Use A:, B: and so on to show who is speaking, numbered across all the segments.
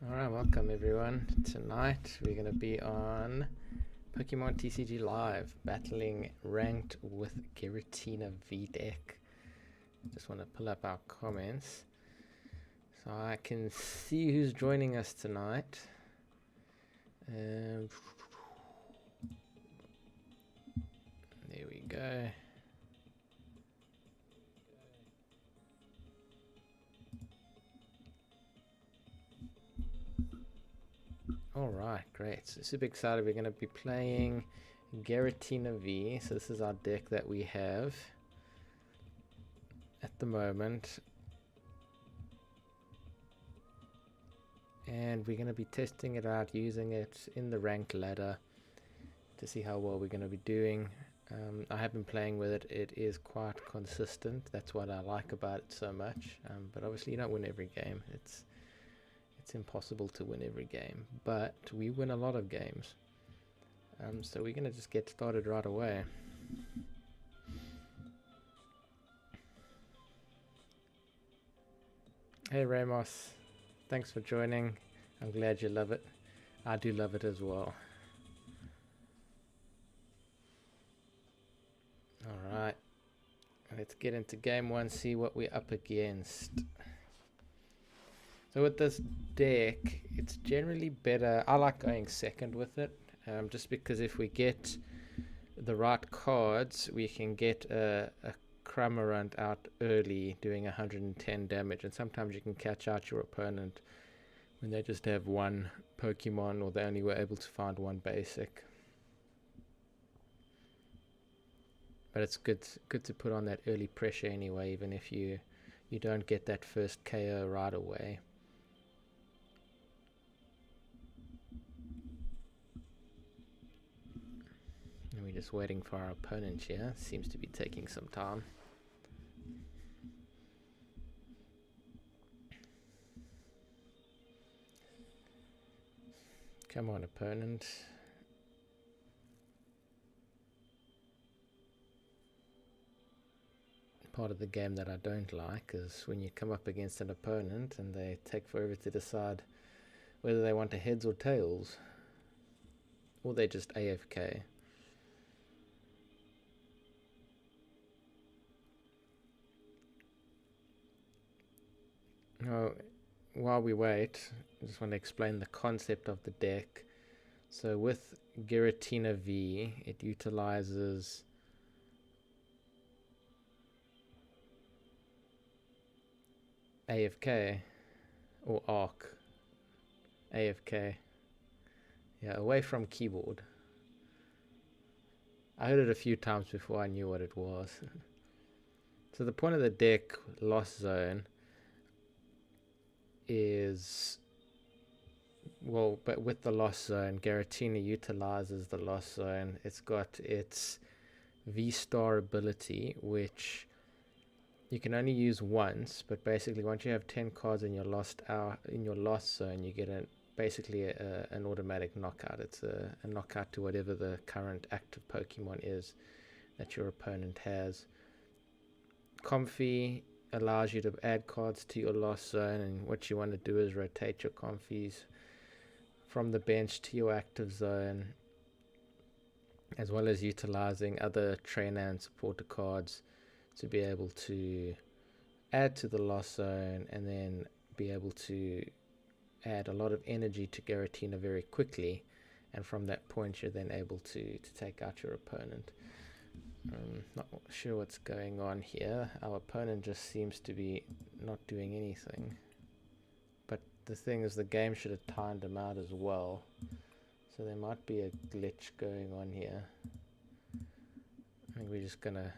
A: Alright, welcome everyone. Tonight we're going to be on Pokemon TCG Live, battling ranked with Giratina V deck. Just want to pull up our comments so I can see who's joining us tonight. There we go. Alright, great. So super excited. We're going to be playing Giratina V. So this is our deck that we have at the moment. And we're going to be testing it out, using it in the ranked ladder to see how well we're going to be doing. I have been playing with it. It is quite consistent. That's what I like about it so much. But obviously you don't win every game. It's impossible to win every game, but we win a lot of games. So we're going to just get started right away. Hey Ramos, thanks for joining. I'm glad you love it. I do love it as well. Alright, let's get into game one, see what we're up against. So with this deck, it's generally better. I like going second with it, just because if we get the right cards, we can get a Cramorant out early doing 110 damage, and sometimes you can catch out your opponent when they just have one Pokemon or they only were able to find one basic. But it's good to put on that early pressure anyway, even if you don't get that first KO right away. And we're just waiting for our opponent here. Seems to be taking some time. Come on, opponent. Part of the game that I don't like is when you come up against an opponent and they take forever to decide whether they want a heads or tails, or they just AFK. Now, while we wait, I just want to explain the concept of the deck. So with Giratina V, it utilizes AFK or ARC. AFK. Yeah, away from keyboard. I heard it a few times before I knew what it was. So the point of the deck, Lost Zone, is, well, but with the Lost Zone, Giratina utilizes the Lost Zone. It's got its V-Star ability, which you can only use once, but basically once you have 10 cards in your Lost Zone, you get basically an automatic knockout. It's a knockout to whatever the current active Pokemon is that your opponent has. Comfey allows you to add cards to your Lost Zone, and what you want to do is rotate your Comfeys from the bench to your active zone, as well as utilizing other trainer and supporter cards to be able to add to the Lost Zone, and then be able to add a lot of energy to Giratina very quickly, and from that point you're then able to take out your opponent. Not sure what's going on here. Our opponent just seems to be not doing anything, but the thing is the game should have timed him out as well, so there might be a glitch going on here. I think we're just gonna,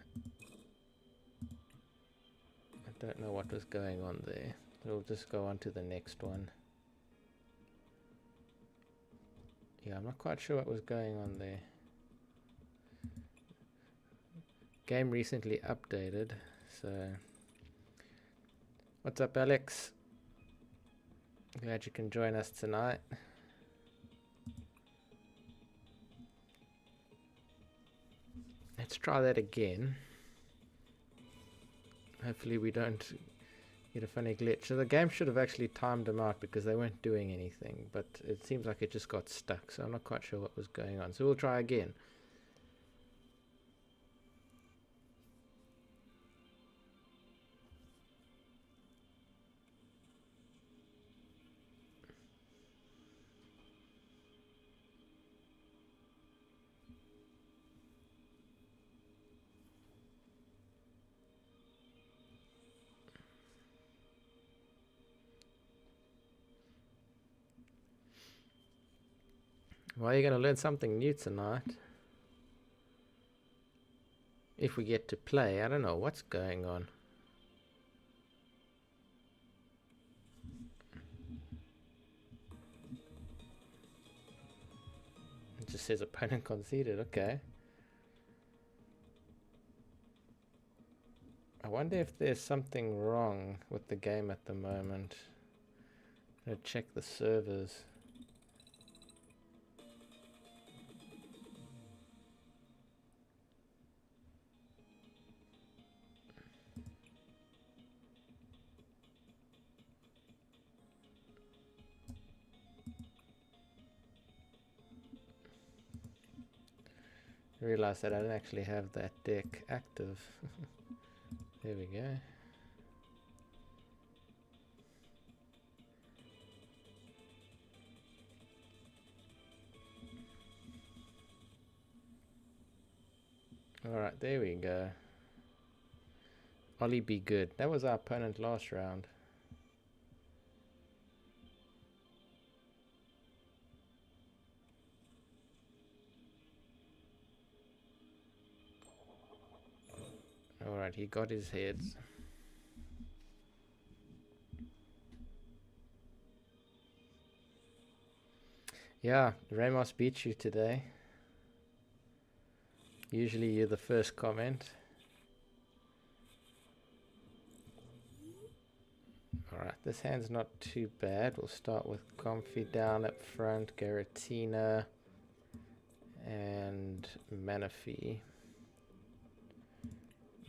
A: I don't know what was going on there. We'll just go on to the next one. Yeah, I'm not quite sure what was going on there. Game recently updated, so what's up, Alex? Glad you can join us tonight. Let's try that again. Hopefully we don't Get a funny glitch. So the game should have actually timed them out because they weren't doing anything, but it seems like it just got stuck, so I'm not quite sure what was going on. So we'll try again. Well, you're going to learn something new tonight. If we get to play, I don't know what's going on. It just says opponent conceded, okay. I wonder if there's something wrong with the game at the moment. I'm going to check the servers. I realized that I didn't actually have that deck active. There we go. Alright, there we go. Ollie be good. That was our opponent last round. Alright, he got his heads. Yeah, Ramos beat you today. Usually you're the first comment. Alright, this hand's not too bad. We'll start with Comfey down up front, Giratina, and Manaphy.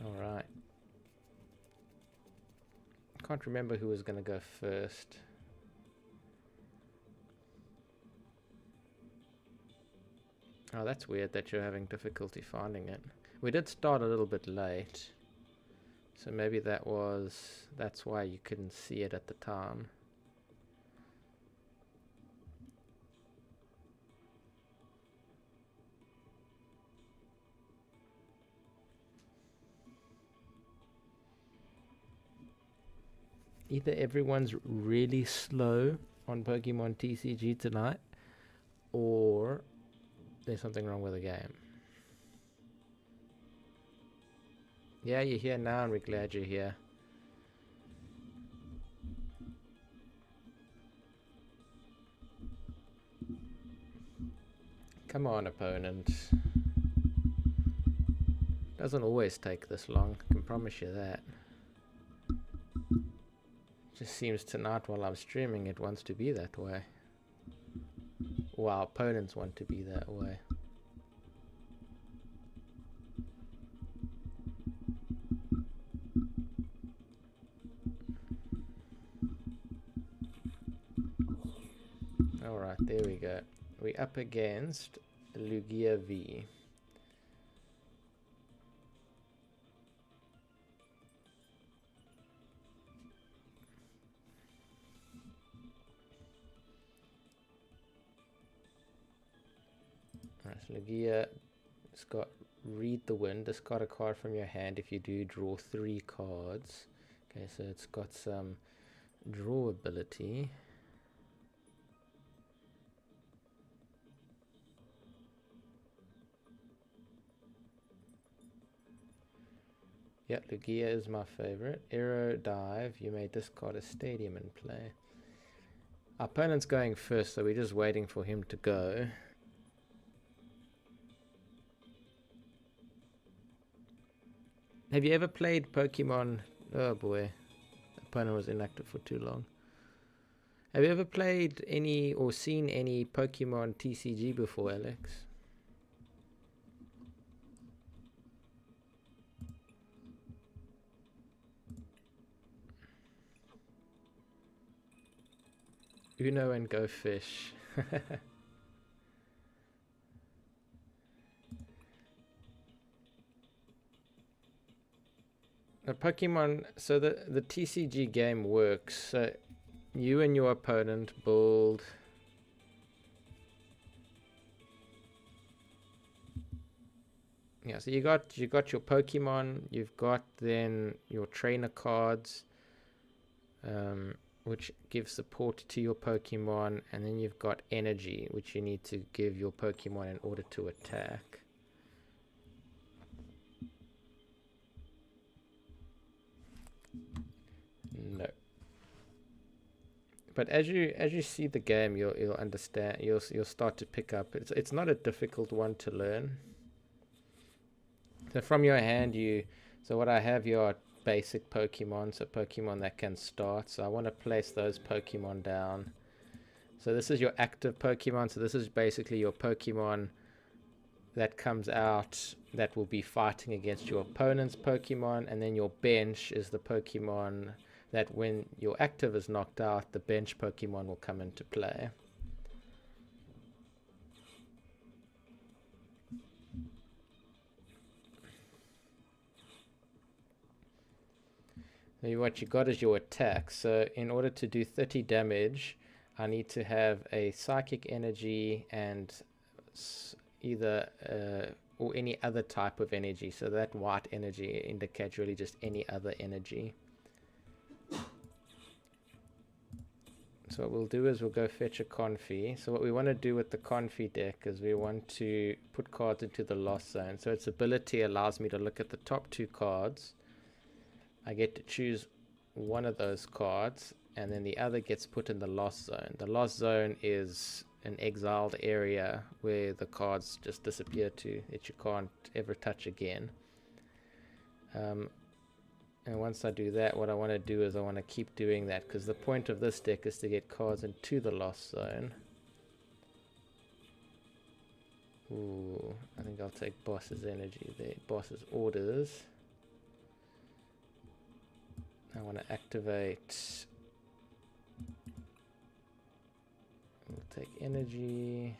A: Alright. Can't remember who was going to go first. Oh, that's weird that you're having difficulty finding it. We did start a little bit late. So maybe that's why you couldn't see it at the time. Either everyone's really slow on Pokemon TCG tonight, or there's something wrong with the game. Yeah, you're here now, and we're glad you're here. Come on, opponent. Doesn't always take this long, I can promise you that. Just seems tonight while I'm streaming it wants to be that way. Or our opponents want to be that way. Alright, there we go. We're up against Lugia V. Alright, so Lugia, it's got Read the Wind. Discard a card from your hand. If you do, draw 3 cards. Okay, so it's got some draw ability. Yeah, Lugia is my favorite. Aero Dive. You may discard a stadium and play. Our opponent's going first, so we're just waiting for him to go. Have you ever played Pokemon? Oh boy, the opponent was inactive for too long. Have you ever played any or seen any Pokemon TCG before, Alex? Uno and go fish. The Pokemon, so the TCG game works. So you and your opponent build so you got your Pokemon, you've got then your trainer cards, which give support to your Pokemon, and then you've got energy, which you need to give your Pokemon in order to attack. No. But as you see the game, you'll understand. You'll start to pick up. It's not a difficult one to learn. So from your hand, so what I have here are basic Pokemon, so Pokemon that can start. So I want to place those Pokemon down. So this is your active Pokemon. So this is basically your Pokemon that comes out that will be fighting against your opponent's Pokemon, and then your bench is the Pokemon that when your active is knocked out, the bench Pokemon will come into play. So what you got is your attack. So in order to do 30 damage, I need to have a psychic energy and either or any other type of energy. So that white energy indicates really just any other energy. So what we'll do is we'll go fetch a Comfey. So what we want to do with the Comfey deck is we want to put cards into the lost zone. So its ability allows me to look at the top 2 cards. I get to choose one of those cards, and then the other gets put in the lost zone. The lost zone is an exiled area where the cards just disappear to, that you can't ever touch again. And once I do that, what I want to do is I want to keep doing that, because the point of this deck is to get cards into the lost zone. Ooh, I think I'll take boss's energy there, boss's orders. I want to activate. We'll take energy.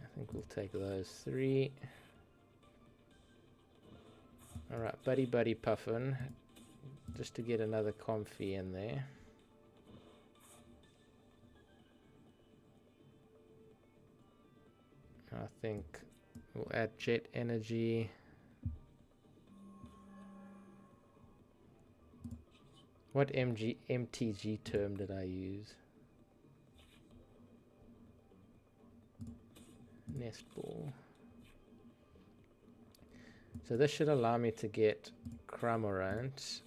A: I think we'll take those 3. Alright, Buddy Puffin, just to get another Comfey in there. I think we'll add Jet Energy. What MTG term did I use? Nest Ball. So this should allow me to get Cramorant,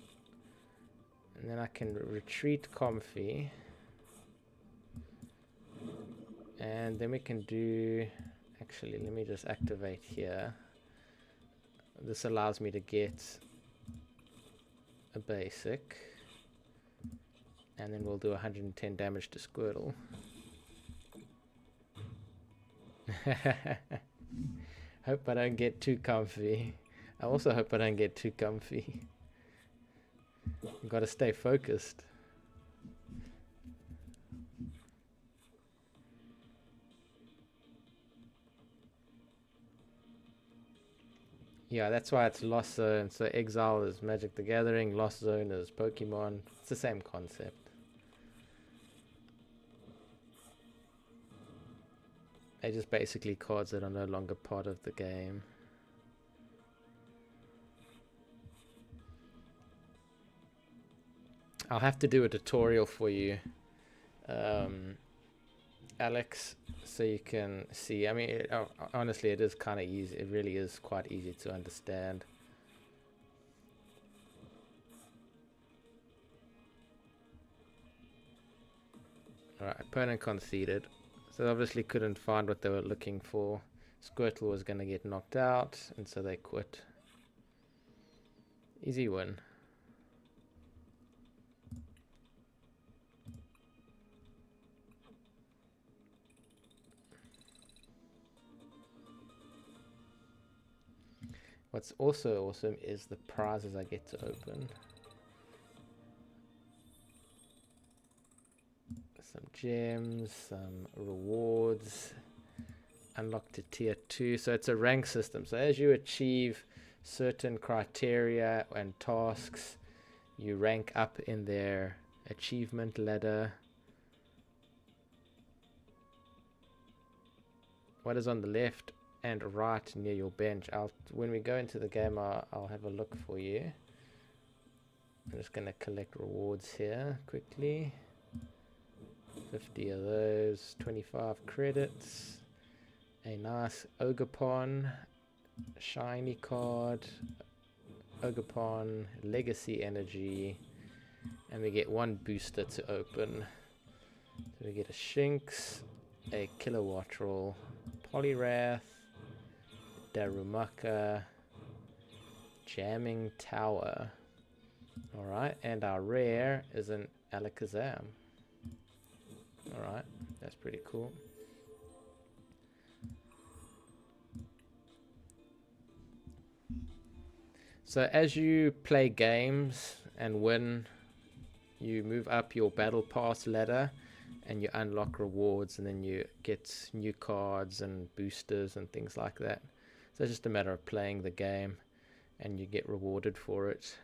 A: and then I can retreat Comfey, and then we can do, actually let me just activate here. This allows me to get a basic, and then we'll do 110 damage to Squirtle. Hope I don't get too comfy. I also hope I don't get too comfy. You've got to stay focused. Yeah, that's why it's Lost Zone. So Exile is Magic the Gathering, Lost Zone is Pokemon. It's the same concept. They're just basically cards that are no longer part of the game. I'll have to do a tutorial for you, Alex, so you can see. I mean, honestly, it is kind of easy. It really is quite easy to understand. Alright, opponent conceded. So they obviously couldn't find what they were looking for. Squirtle was going to get knocked out, and so they quit. Easy win. What's also awesome is the prizes I get to open. some gems, some rewards. Unlock to tier 2. So it's a rank system. So as you achieve certain criteria and tasks, you rank up in their achievement ladder. What is on the left and right near your bench? When we go into the game, I'll have a look for you. I'm just going to collect rewards here quickly. 50 of those, 25 credits, a nice Ogapon, shiny card, Ogapon, legacy energy, and we get one booster to open. So we get a Shinx, a Kilowatt Roll, Poliwrath, Darumaka, Jamming Tower. Alright, and our rare is an Alakazam. Alright, that's pretty cool. So as you play games and win, you move up your battle pass ladder and you unlock rewards, and then you get new cards and boosters and things like that. So it's just a matter of playing the game and you get rewarded for it.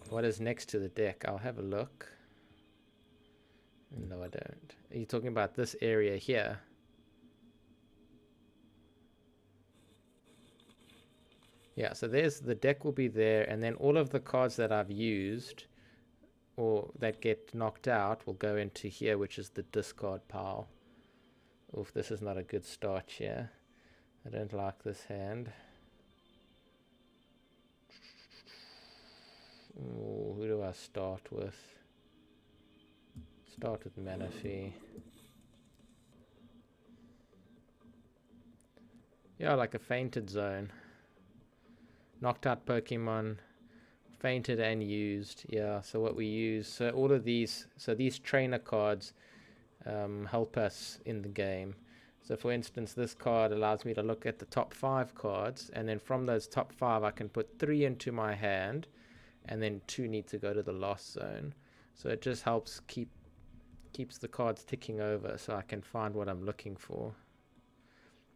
A: What is next to the deck? I'll have a look. No, I don't. Are you talking about this area here? Yeah, so there's the deck will be there, and then all of the cards that I've used or that get knocked out will go into here, which is the discard pile. Oof, this is not a good start here. I don't like this hand. Ooh, who do I start with? Start with Manaphy. Yeah, like a fainted zone. Knocked out Pokemon, fainted and used. Yeah, so what we use, so all of these, so these trainer cards help us in the game. So for instance, this card allows me to look at the top 5 cards, and then from those top 5 I can put 3 into my hand, and then 2 need to go to the lost zone. So it just helps keeps the cards ticking over so I can find what I'm looking for.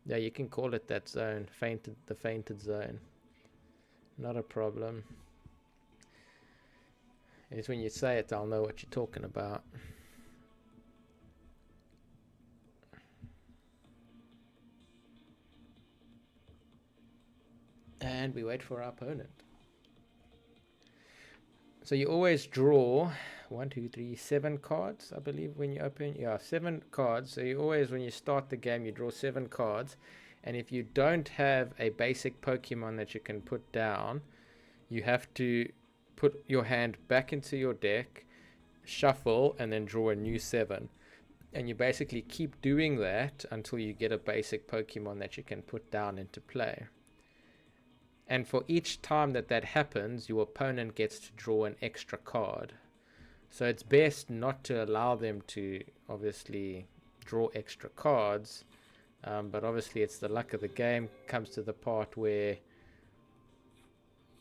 A: Yeah, you can call it that zone, the fainted zone. Not a problem. It's when you say it, I'll know what you're talking about. And we wait for our opponent. So you always draw 1, 2, 3, 7 cards, I believe, when you open. Yeah, 7 cards. So you always, when you start the game, you draw 7 cards. And if you don't have a basic Pokemon that you can put down, you have to put your hand back into your deck, shuffle, and then draw a new 7. And you basically keep doing that until you get a basic Pokemon that you can put down into play. And for each time that happens, your opponent gets to draw an extra card. So it's best not to allow them to obviously draw extra cards. But obviously it's the luck of the game. Comes to the part where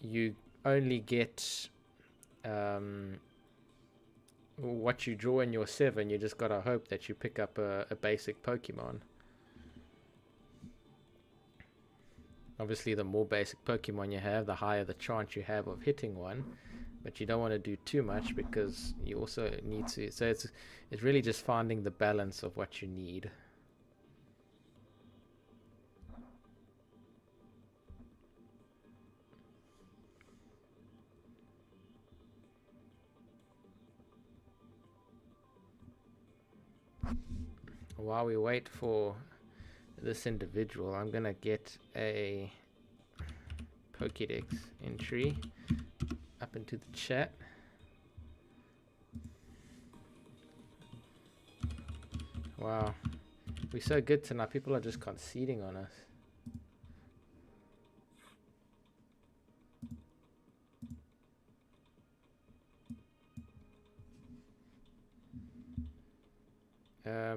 A: you only get what you draw in your 7. You just gotta hope that you pick up a basic Pokemon. Obviously the more basic Pokemon you have, the higher the chance you have of hitting one. But you don't want to do too much because you also need to, so it's really just finding the balance of what you need. While we wait for this individual, I'm gonna get a Pokédex entry up into the chat. Wow, we're so good tonight. People are just conceding on us.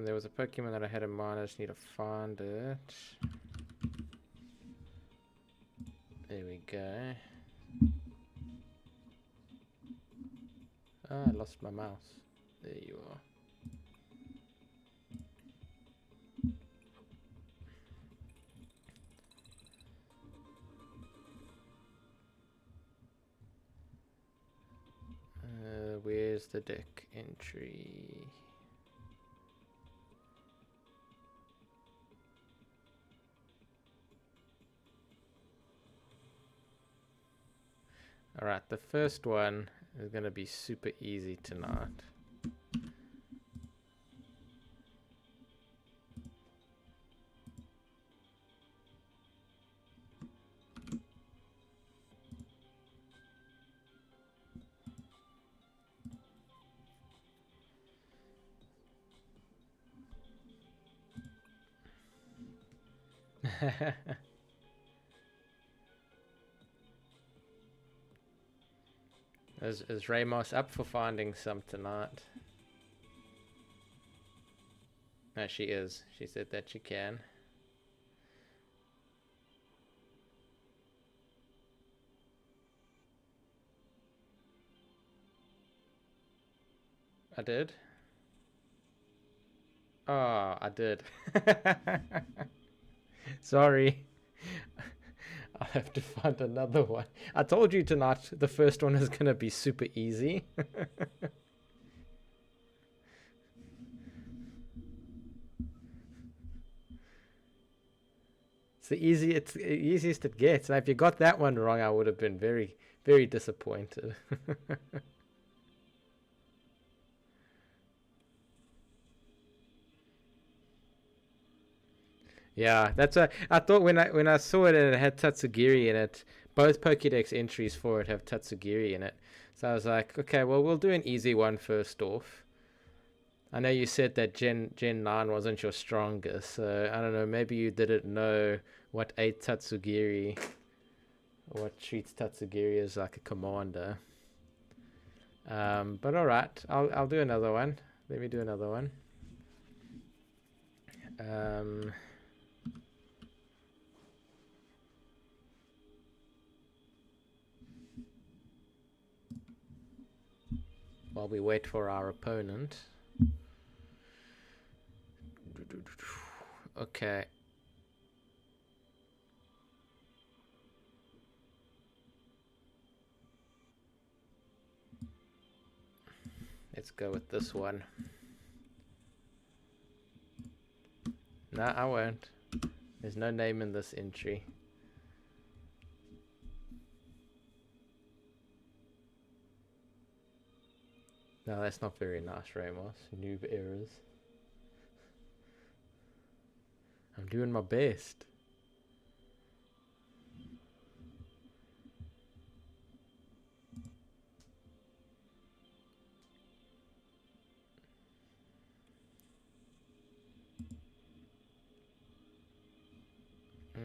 A: There was a Pokemon that I had in mind. I just need to find it. There we go. I lost my mouse. There you are. Where's the deck entry? Alright, the first one is going to be super easy tonight. Is Ramos up for finding some tonight? No, she is. She said that she can. I did? Oh, I did. Sorry. I'll have to find another one. I told you tonight the first one is going to be super easy. It's the easiest it gets. Now, if you got that one wrong, I would have been very, very disappointed. Yeah, I thought when I saw it and it had Tatsugiri in it, both Pokédex entries for it have Tatsugiri in it. So I was like, okay, well we'll do an easy one first off. I know you said that Gen 9 wasn't your strongest, so I don't know, maybe you didn't know what Tatsugiri, what treats Tatsugiri as like a commander. But alright, I'll do another one. Let me do another one. While we wait for our opponent. Okay. Let's go with this one. No, I won't. There's no name in this entry. No, that's not very nice, Ramos. Noob errors. I'm doing my best.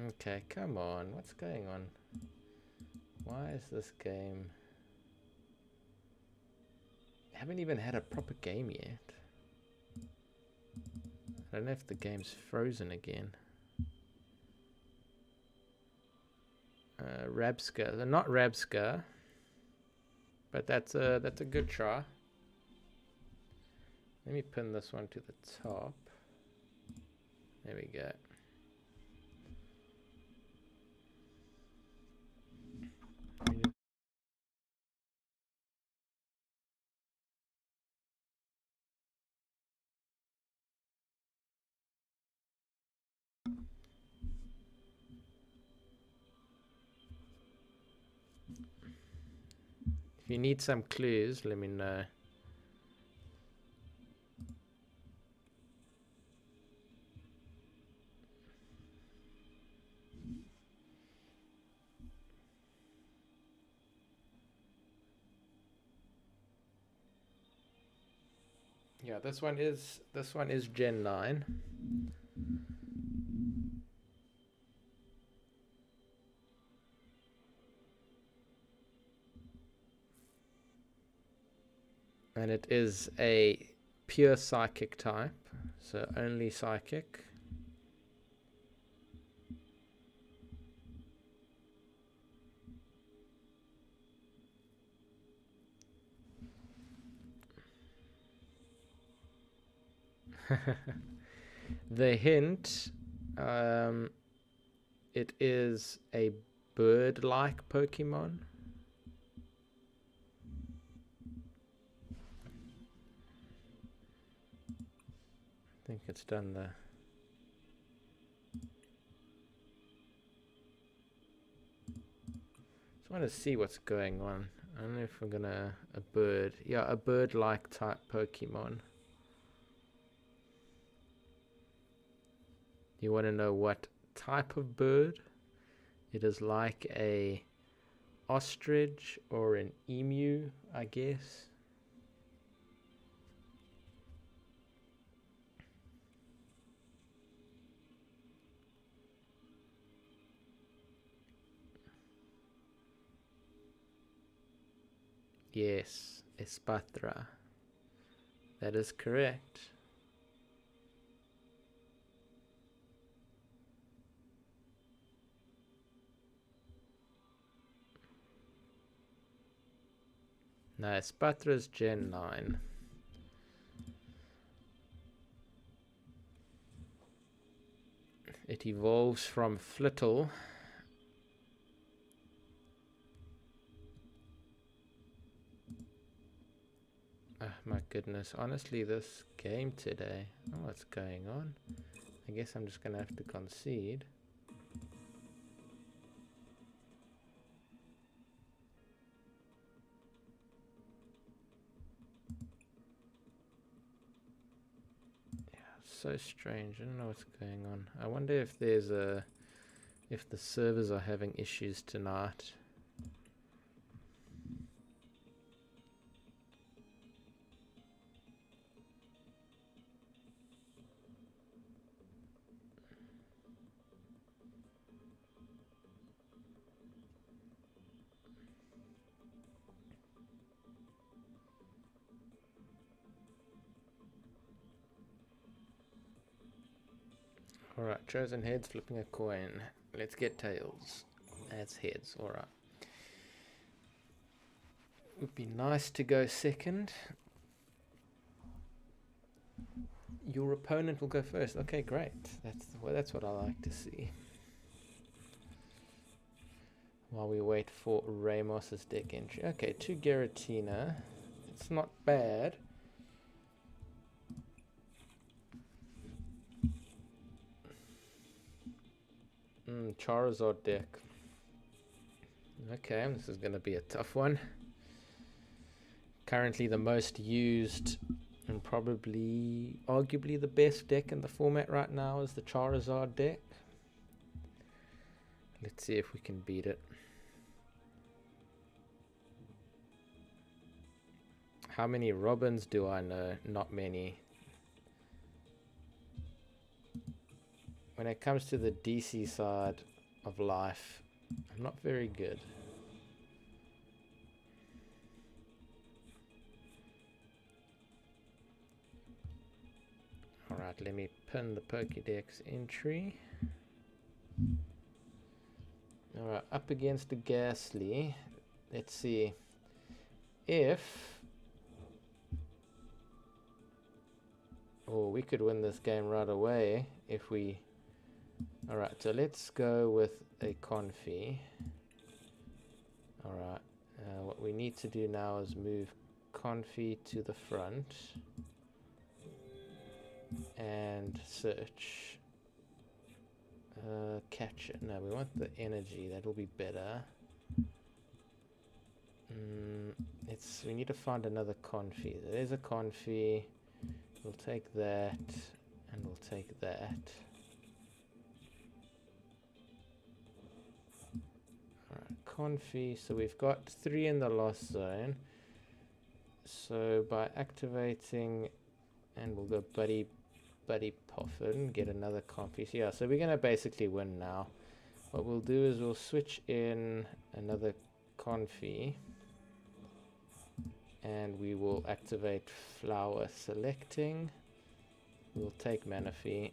A: Okay, come on. What's going on? Why is this game... I haven't even had a proper game yet. I don't know if the game's frozen again. Rabska. They're not Rabska. But that's a good try. Let me pin this one to the top. There we go. If you need some clues, let me know. Yeah, this one is Gen 9. And it is a pure psychic type, so only psychic. The hint, it is a bird-like Pokemon. I think it's done the... Just want to see what's going on. I don't know if we're gonna... A bird. Yeah, a bird-like type Pokemon. You want to know what type of bird? It is like a ostrich or an emu, I guess. Yes, Espatra. That is correct. No, Espatra's Gen 9. It evolves from Flittle. Oh my goodness, honestly this game today, I don't know what's going on. I guess I'm just gonna have to concede. Yeah, so strange, I don't know what's going on. I wonder if there's if the servers are having issues tonight. Alright, chosen heads, flipping a coin. Let's get tails. That's heads, alright. Would be nice to go second. Your opponent will go first. Okay, great. That's what I like to see. While we wait for Ramos's deck entry. Okay, 2 Giratina. It's not bad. Charizard deck. Okay, this is going to be a tough one. Currently the most used and probably arguably the best deck in the format right now is the Charizard deck. Let's see if we can beat it. How many Robins do I know? Not many. When it comes to the DC side of life, I'm not very good. Alright, let me pin the Pokédex entry. Alright, up against the Ghastly. Let's see if... Oh, we could win this game right away if we... Alright, so let's go with a Comfey. Alright, what we need to do now is move Comfey to the front and search. Catch it. No, we want the energy. That'll be better. We need to find another Comfey. There's a Comfey. We'll take that and we'll take that. Comfey, so we've got 3 in the lost zone. So by activating, and we'll go Buddy Poffin, get another Comfey. So yeah, so we're gonna basically win now. What we'll do is we'll switch in another Comfey, and we will activate Flower Selecting. We'll take Manaphy.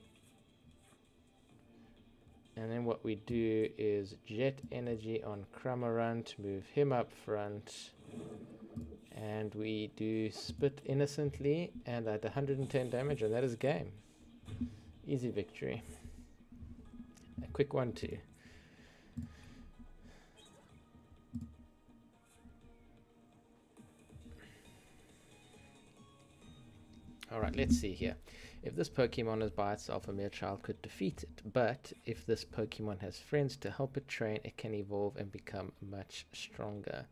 A: And then what we do is Jet Energy on Cramorant, move him up front, And we do spit innocently and at 110 damage, and that is game. Easy victory. A quick 1-2. Alright, let's see here. If this Pokemon is by itself, a mere child could defeat it. But if this Pokemon has friends to help it train, it can evolve and become much stronger.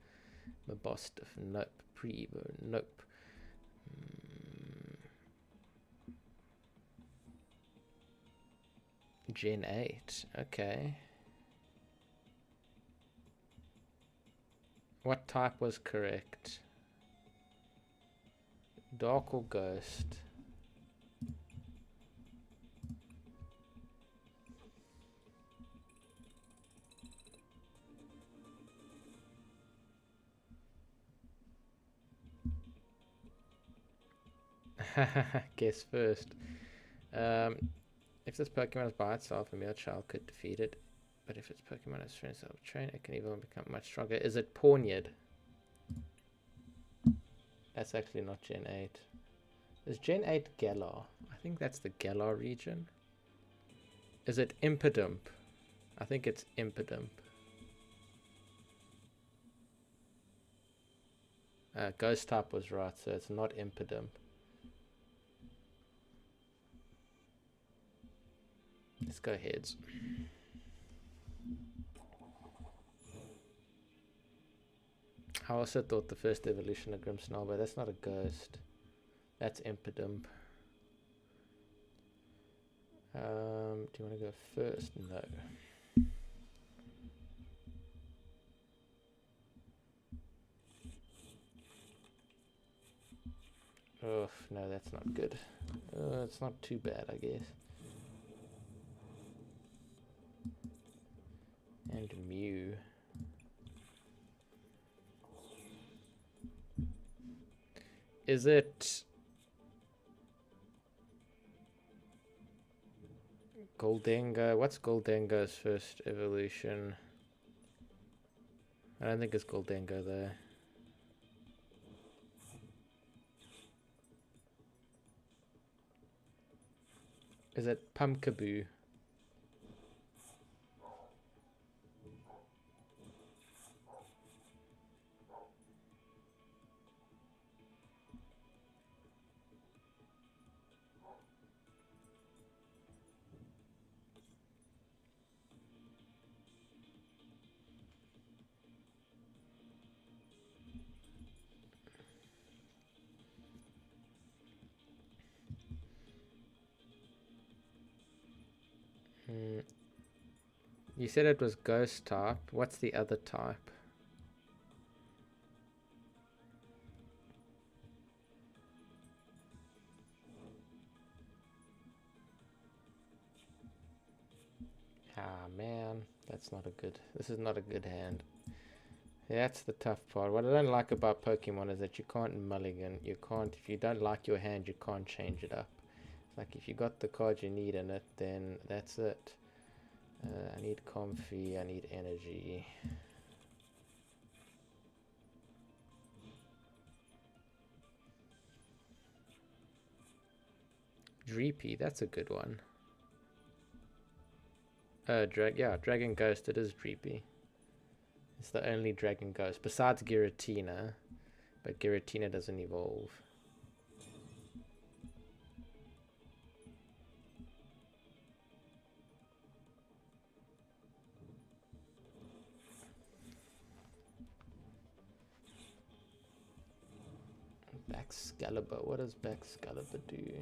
A: Mabostiff, nope. Prevo, nope. Gen 8, okay. What type was correct? Dark or Ghost? Guess first. If this Pokemon is by itself, a male child could defeat it. But if its Pokemon has friends that will train, it can even become much stronger. Is it Pawniard? That's actually not Gen 8. Is Gen 8 Galar? I think that's the Galar region. Is it Impidimp? I think it's Impidimp. Ghost type was right, so it's not Impidimp. Let's go heads. I also thought the first evolution of Grimmsnarl, but that's not a ghost. That's Impidimp. Do you want to go first? No. Oh, no, that's not good. It's not too bad, I guess. And Mew. Is it Goldengo? What's Goldengo's first evolution? I don't think it's Goldengo though. Is it Pumpkaboo? You said it was ghost type. What's the other type? Ah man, that's not a good. This is not a good hand. That's the tough part. What I don't like about Pokemon is that you can't mulligan. You can't, if you don't like your hand, you can't change it up. It's like if you got the card you need in it, then that's it. I need Comfey, I need energy. Dreepy, that's a good one. Yeah, Dragon Ghost, it is Dreepy. It's the only Dragon Ghost, besides Giratina, but Giratina doesn't evolve. Baxcalibur, what does Baxcalibur do?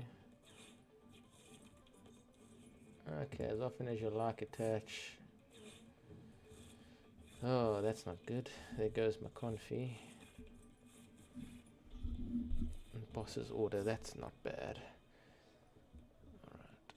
A: Okay, as often as you like attach. Oh, that's not good. There goes my Comfey. Boss's order, that's not bad. Alright.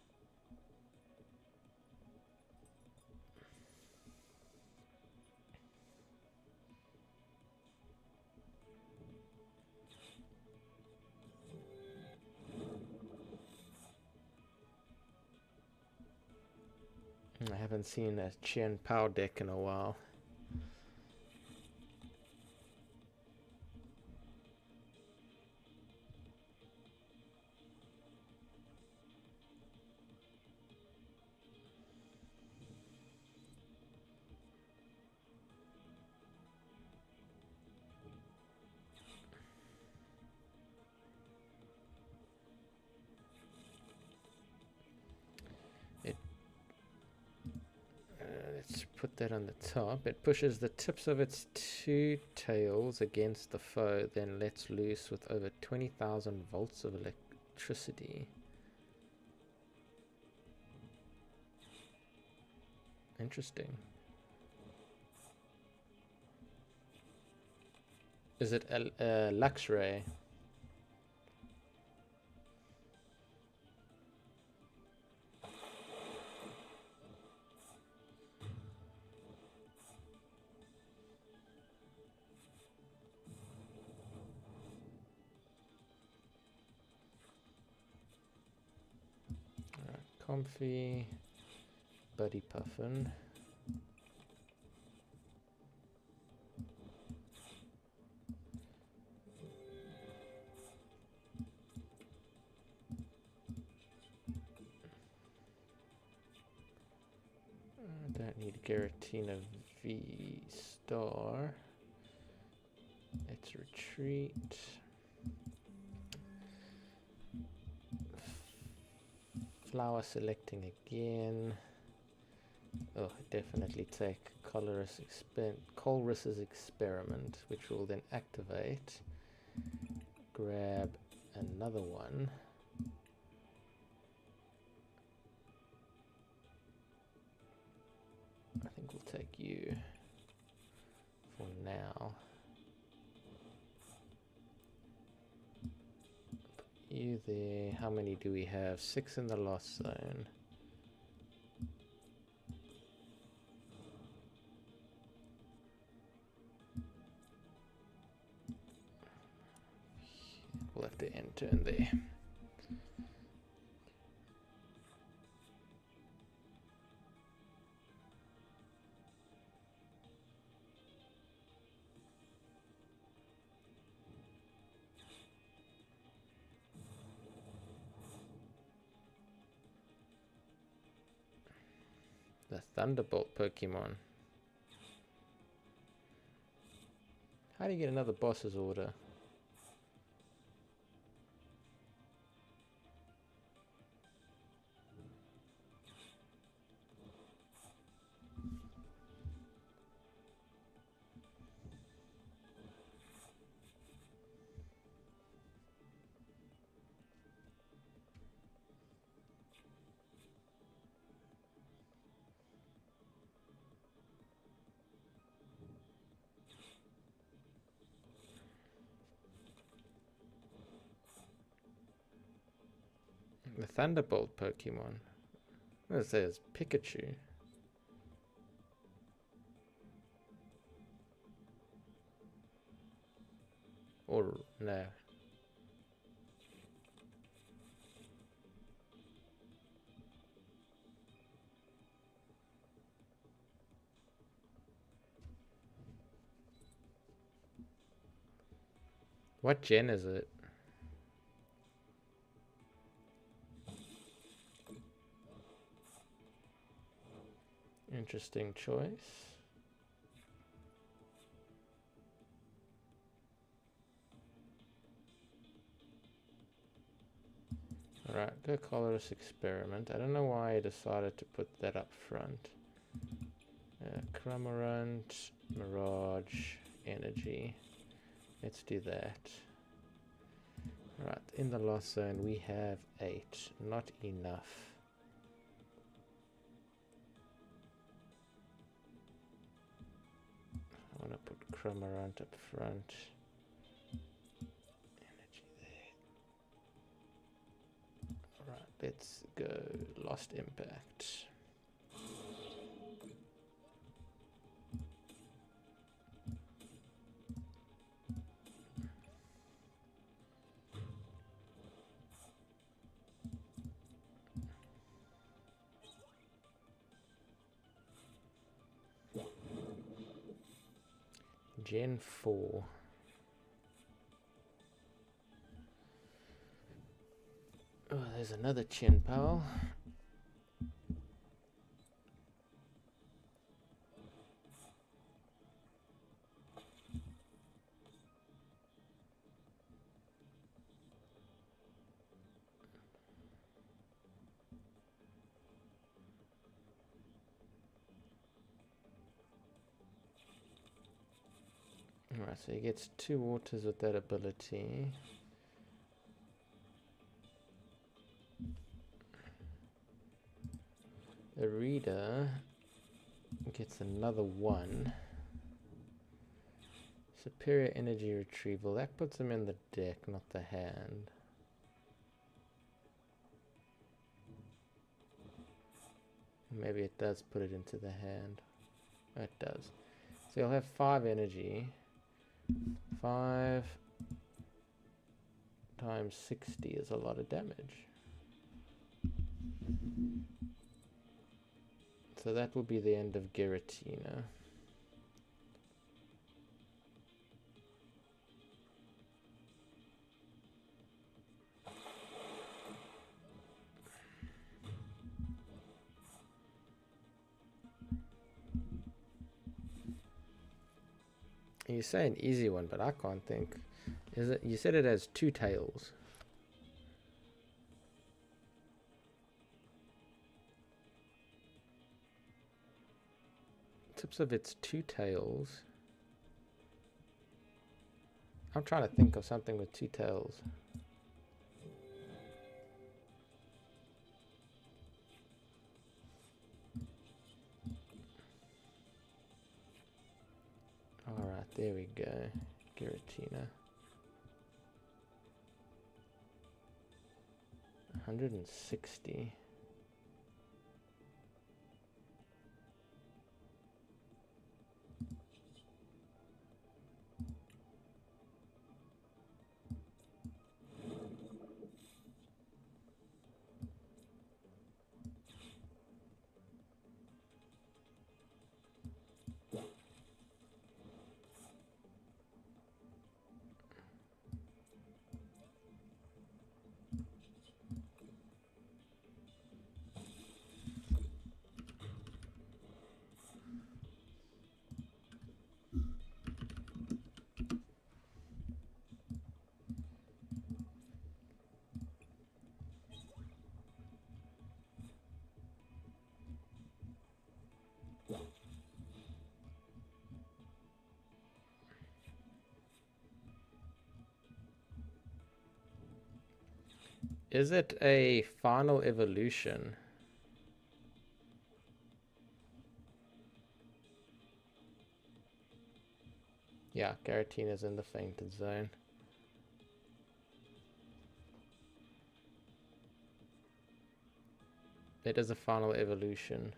A: I haven't seen a Chen Pao deck in a while. put that on the top. It pushes the tips of its two tails against the foe, then lets loose with over 20,000 volts of electricity. Interesting. Is it Lux Ray? Comfey, Buddy Puffin. I don't need Giratina V Star. Let's retreat. Flower selecting again. Oh, definitely take Colress's Experiment, which will then activate. Grab another one. I think we'll take you for now. You there. How many do we have? 6 in the lost zone. We'll have to end turn there. The Thunderbolt Pokemon. How do you get another boss's order? The Thunderbolt Pokemon. What does it say? It's Pikachu. Or no. What gen is it? Interesting choice. Alright, go Colorless Experiment. I don't know why I decided to put that up front. Cramorant, Mirage, Energy. Let's do that. Right, in the lost zone we have 8. Not enough. I want to put Cramorant up front. Energy there. Alright, let's go Lost Impact. Gen 4. Oh, there's another Chin Pal. Alright, so he gets 2 waters with that ability. The reader gets another 1. Superior energy retrieval. That puts him in the deck, not the hand. Maybe it does put it into the hand. Oh, it does. So you'll have 5 energy. 5 times 60 is a lot of damage. So that will be the end of Giratina. You say an easy one, but I can't think. Is it? You said it has 2 tails. Tips of its 2 tails. I'm trying to think of something with 2 tails. Alright, there we go. Giratina. 160. Is it a final evolution? Yeah, Giratina's in the fainted zone. It is a final evolution.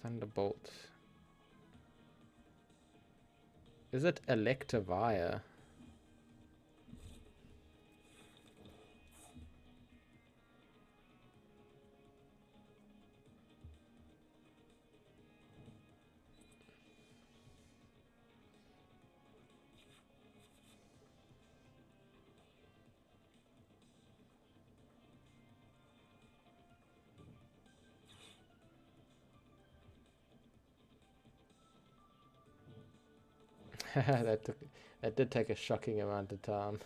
A: Thunderbolt. Is it Electivire? that did take a shocking amount of time.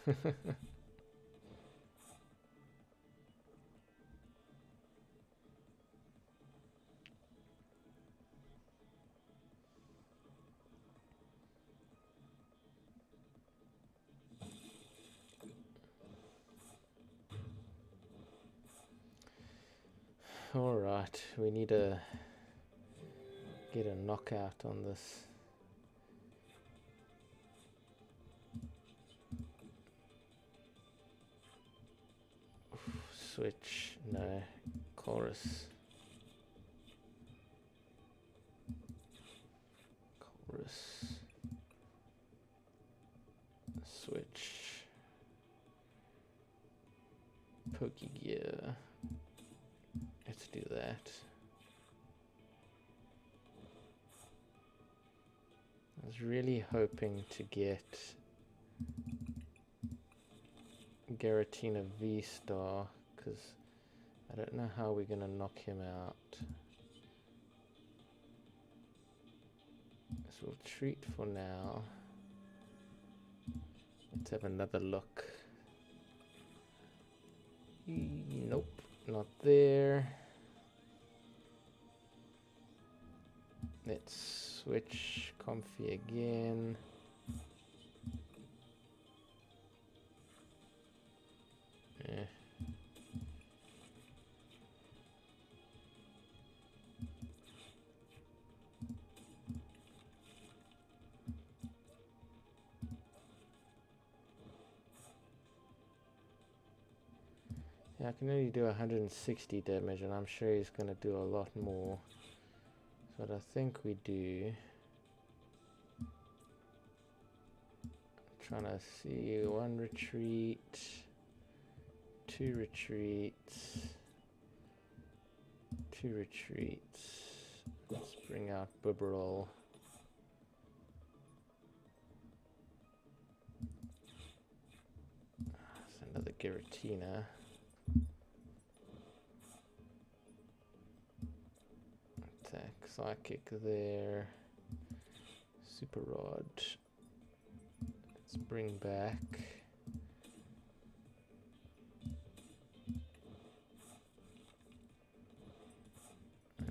A: Alright, we need to get a knockout on this. Switch, no, chorus. Chorus. Switch. Pokegear. Let's do that. I was really hoping to get Giratina V Star, because I don't know how we're gonna knock him out. So we'll treat for now. Let's have another look. Nope, not there. Let's switch Comfey again. Yeah. Yeah, I can only do 160 damage, and I'm sure he's going to do a lot more. So what I think we do... Trying to see, 1 retreat, 2 retreats, 2 retreats. Let's bring out Bubberol. That's another Giratina. Attack, Psychic there. Super Rod. Let's bring back.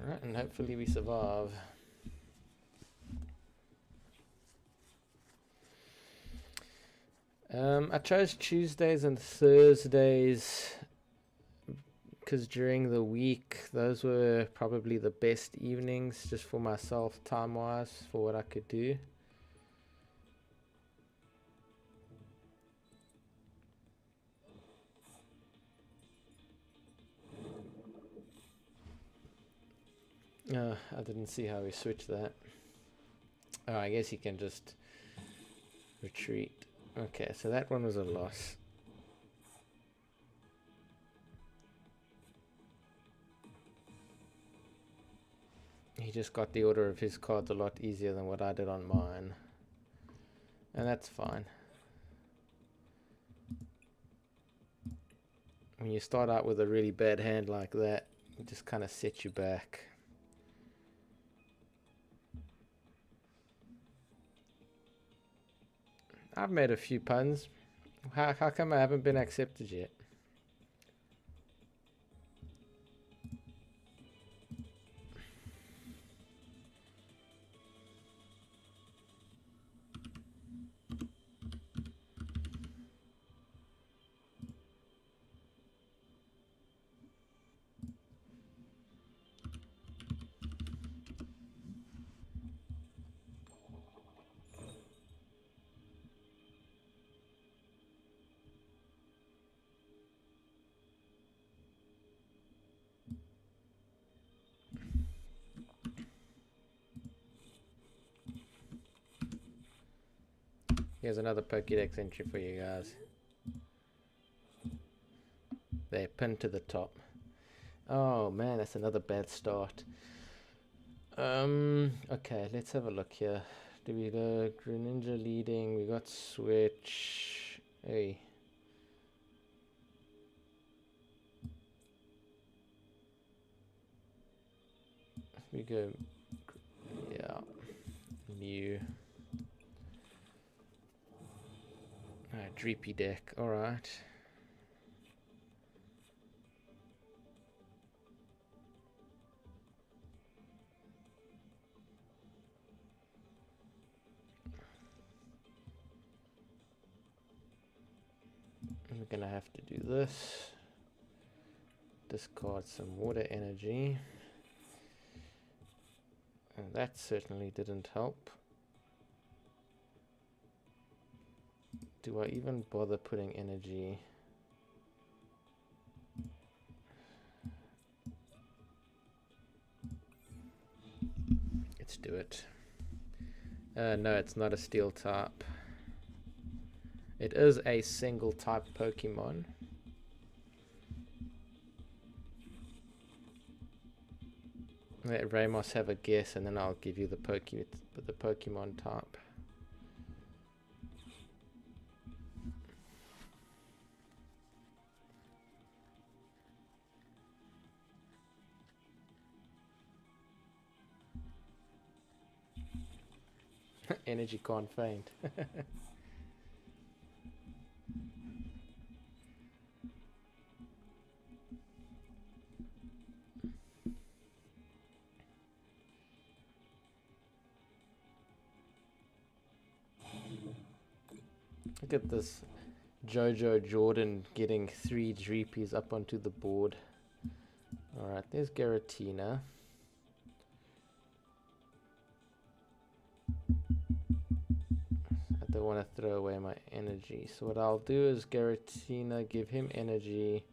A: Alright, and hopefully we survive. I chose Tuesdays and Thursdays because during the week those were probably the best evenings just for myself time wise for what I could do. I didn't see how we switched that. Oh, I guess you can just retreat. Okay, so that one was a loss. He just got the order of his cards a lot easier than what I did on mine. And that's fine. When you start out with a really bad hand like that, it just kind of sets you back. I've made a few puns. How come I haven't been accepted yet? Here's another Pokédex entry for you guys. They're pinned to the top. Oh man, that's another bad start. Okay, let's have a look here. Do we go Greninja leading? We got Switch. Hey. We go, yeah, Mew. Dreepy deck, alright. We're gonna have to do this. Discard some water energy. And that certainly didn't help. Do I even bother putting energy? Let's do it. No, it's not a steel type. It is a single type Pokemon. Let Ramos have a guess and then I'll give you the Pokemon type. Energy can't faint. look at this Jojo Jordan getting 3 Dreepies up onto the board. Alright, there's Giratina. I don't want to throw away my energy. So what I'll do is Giratina, give him energy,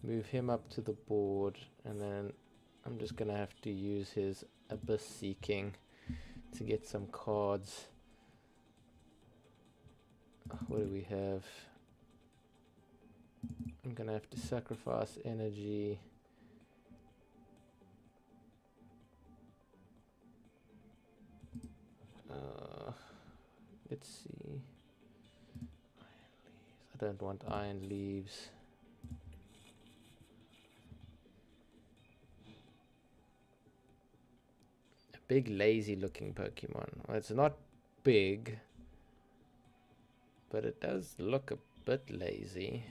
A: move him up to the board, and then I'm just going to have to use his Abyss Seeking to get some cards. What do we have? I'm going to have to sacrifice energy. Let's see. I don't want Iron Leaves. A big lazy looking Pokemon. Well, it's not big, but it does look a bit lazy.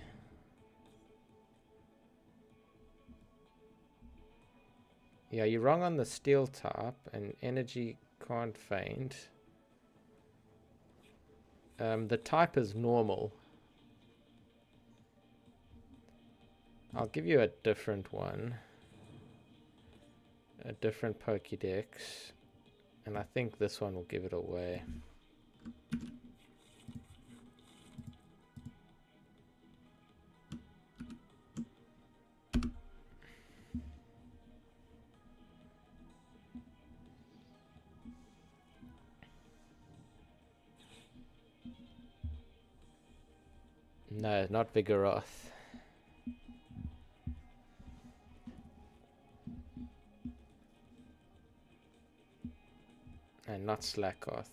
A: Yeah, you're wrong on the steel type, and energy can't faint. The type is normal. I'll give you a different one. A different Pokédex. And I think this one will give it away. No, not Vigoroth. And not Slackoth.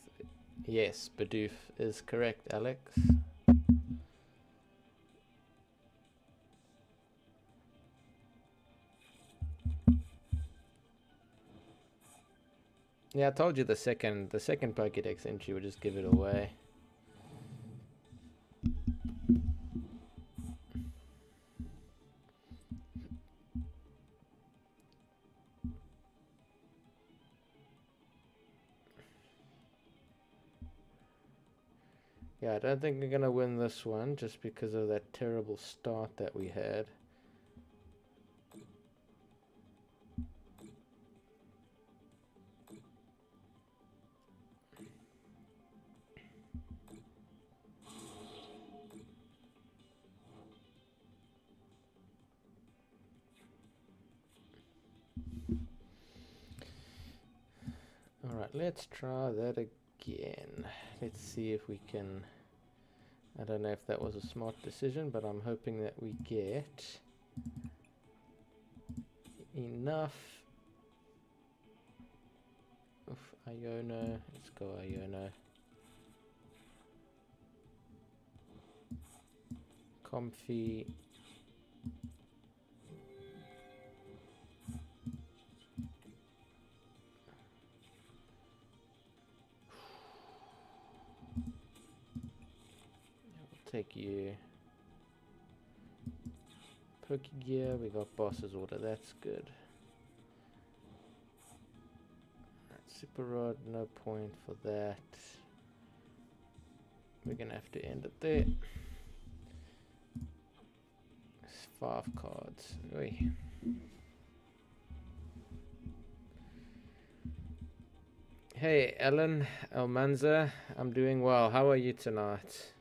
A: Yes, Bidoof is correct, Alex. Yeah, I told you the second Pokédex entry would just give it away. Yeah, I don't think we're going to win this one just because of that terrible start that we had. Alright, let's try that again. Let's see if we can... I don't know if that was a smart decision, but I'm hoping that we get enough. Oof, Iono. Let's go Iono. Comfey. Take you. Pokegear, we got Boss's Order, that's good. Right, Super Rod, no point for that. We're gonna have to end it there. It's 5 cards. Oy. Hey, Ellen Almanza, I'm doing well. How are you tonight?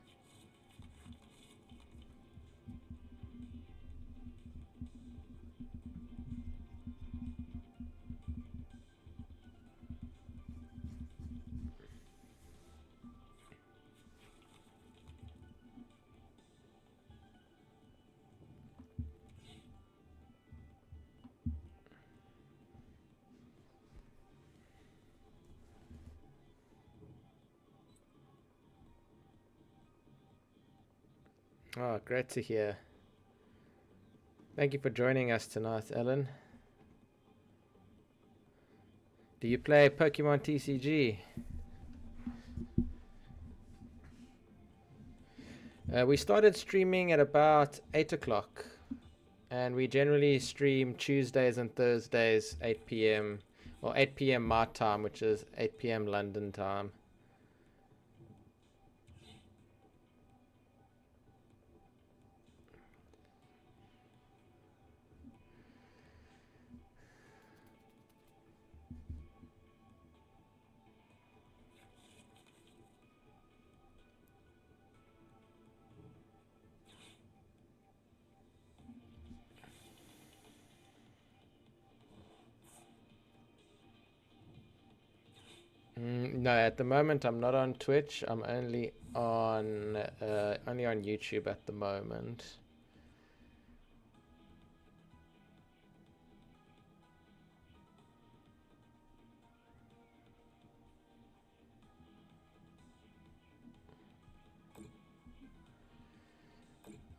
A: Oh, great to hear. Thank you for joining us tonight, Ellen. Do you play Pokemon TCG? We started streaming at about 8 o'clock. And we generally stream Tuesdays and Thursdays, 8 p.m. or 8 p.m. my time, which is 8 p.m. London time. No, at the moment I'm not on Twitch. I'm only on YouTube at the moment.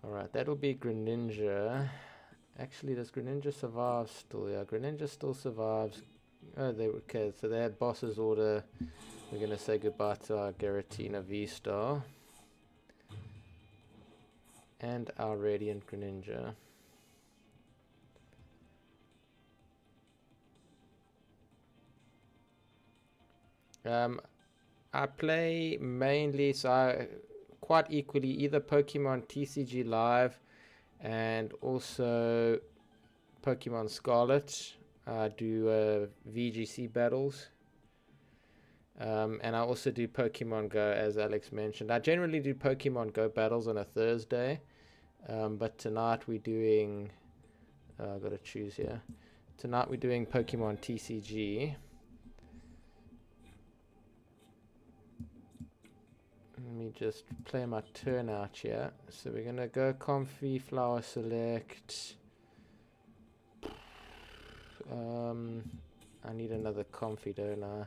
A: Alright, that'll be Greninja. Actually, does Greninja survive still? Yeah, Greninja still survives. Oh, okay, so they had boss's order. We're going to say goodbye to our Giratina V Star. And our Radiant Greninja. I play mainly, quite equally, either Pokemon TCG Live and also Pokemon Scarlet. I do VGC battles. And I also do Pokemon Go, as Alex mentioned. I generally do Pokemon Go battles on a Thursday. But tonight we're doing... I've got to choose here. Tonight we're doing Pokemon TCG. Let me just play my turn out here. So we're going to go Comfey, Flower Select. I need another Comfey, don't I?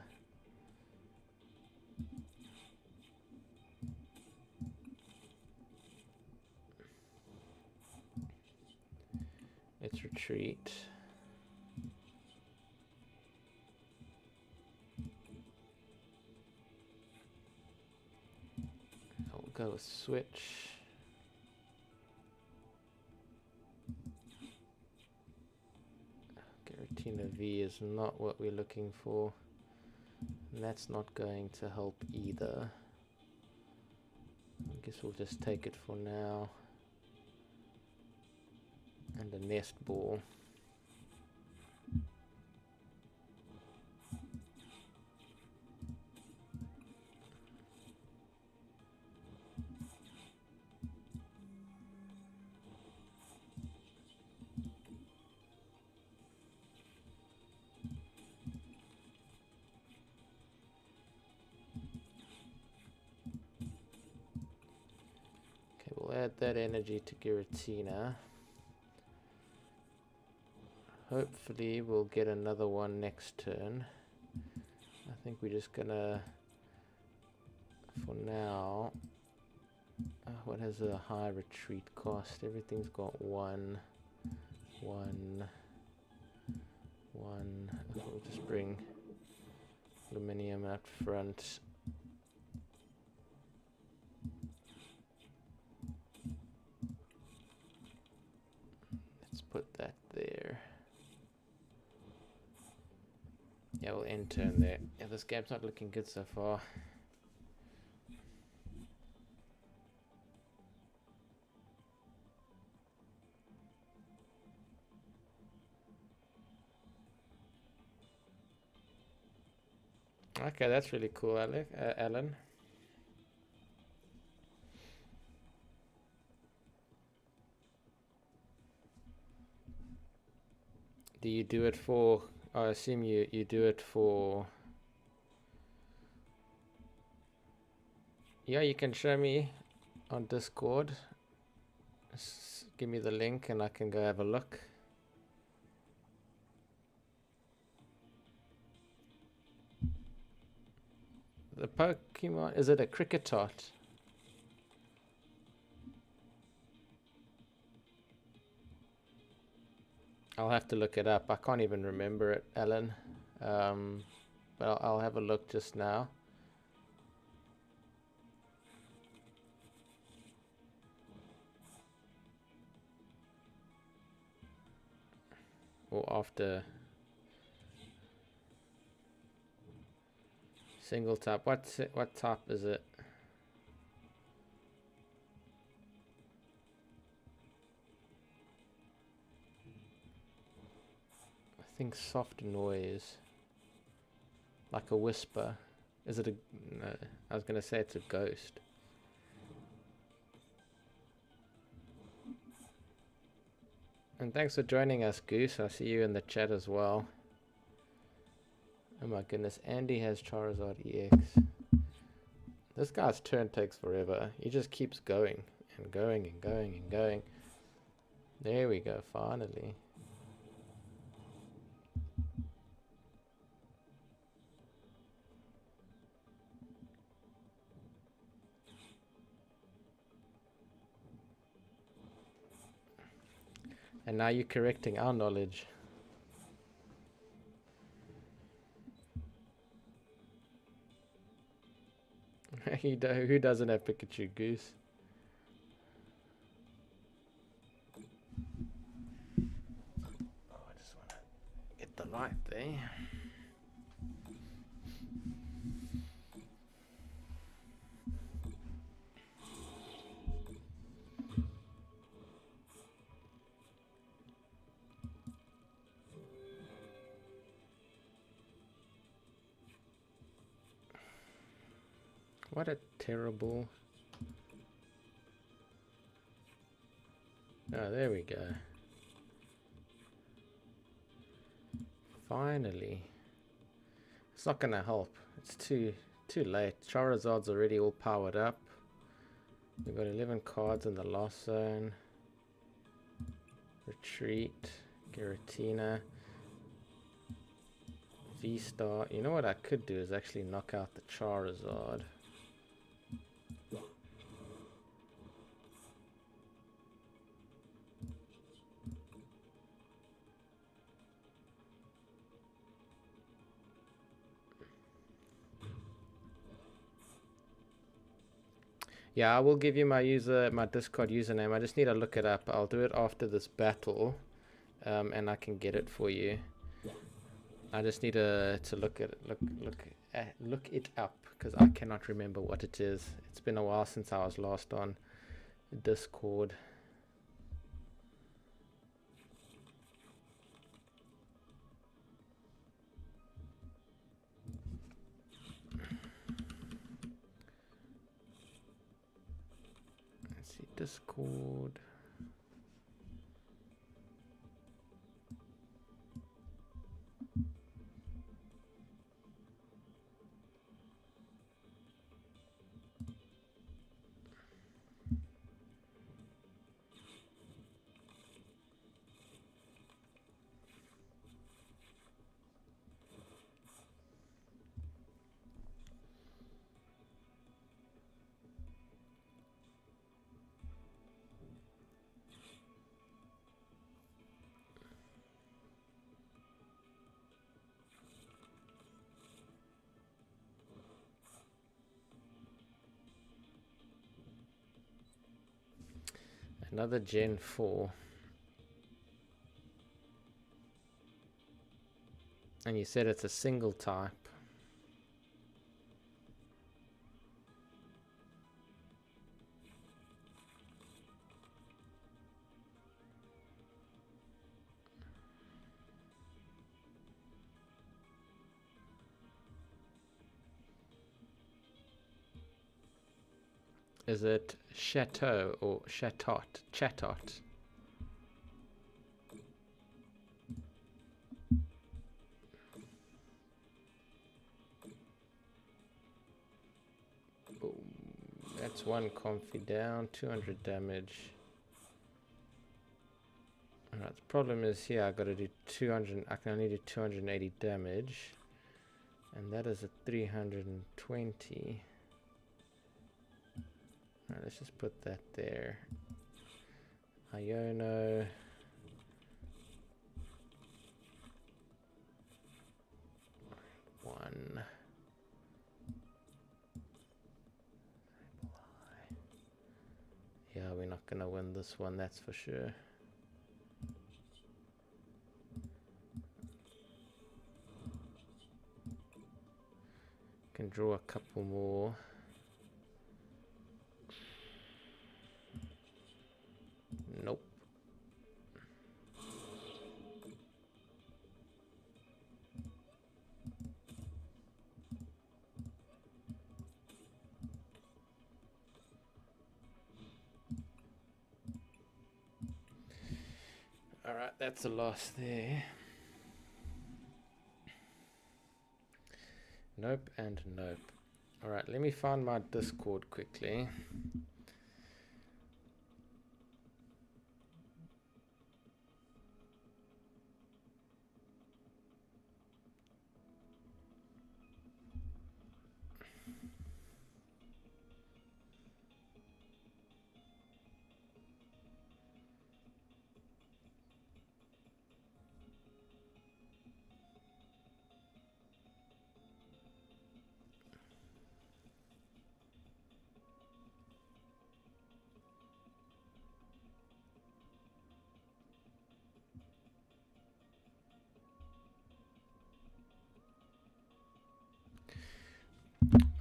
A: Let's retreat. I'll go with switch. Giratina V is not what we're looking for. And that's not going to help either. I guess we'll just take it for now. And a nest ball. Okay, we'll add that energy to Giratina. Hopefully we'll get another one next turn. I think we're just gonna, for now, what has a high retreat cost? Everything's got one. We'll just bring aluminium out front. Let's put that there. Yeah, we'll end turn there. Yeah, this game's not looking good so far. Okay, that's really cool, Alan. Do you do it for... I assume you do it for... Yeah, you can show me on Discord. Give me the link and I can go have a look. The Pokemon... Is it a Cricketot? I'll have to look it up. I can't even remember it, Alan. But I'll have a look just now. Or after... Single type. What type is it? I think soft noise. Like a whisper. Is it a... No, I was going to say it's a ghost. And thanks for joining us, Goose. I see you in the chat as well. Oh my goodness, Andy has Charizard EX. This guy's turn takes forever. He just keeps going and going and going and going. There we go, finally. And now you're correcting our knowledge. Who doesn't have Pikachu, Goose? Oh, I just want to get the light there. What a terrible... Oh, there we go. Finally. It's not gonna help. It's too late. Charizard's already all powered up. We've got 11 cards in the lost zone. Retreat. Giratina. V-Star. You know what I could do is actually knock out the Charizard. Yeah, I will give you my Discord username. I just need to look it up. I'll do it after this battle, and I can get it for you. I just need to look it up because I cannot remember what it is. It's been a while since I was last on Discord. Let's see, Discord. Another Gen 4. And you said it's a single type. Is it Chateau or Chatot? Chatot. Boom. That's one Comfey down, 200 damage. Alright, the problem is here I gotta do 200, I can only do 280 damage. And that is a 320. Alright, let's just put that there. Iono. One. Yeah, we're not gonna win this one, that's for sure. Can draw a couple more. Nope. Alright, that's a loss there. Nope and nope. Alright, let me find my Discord quickly.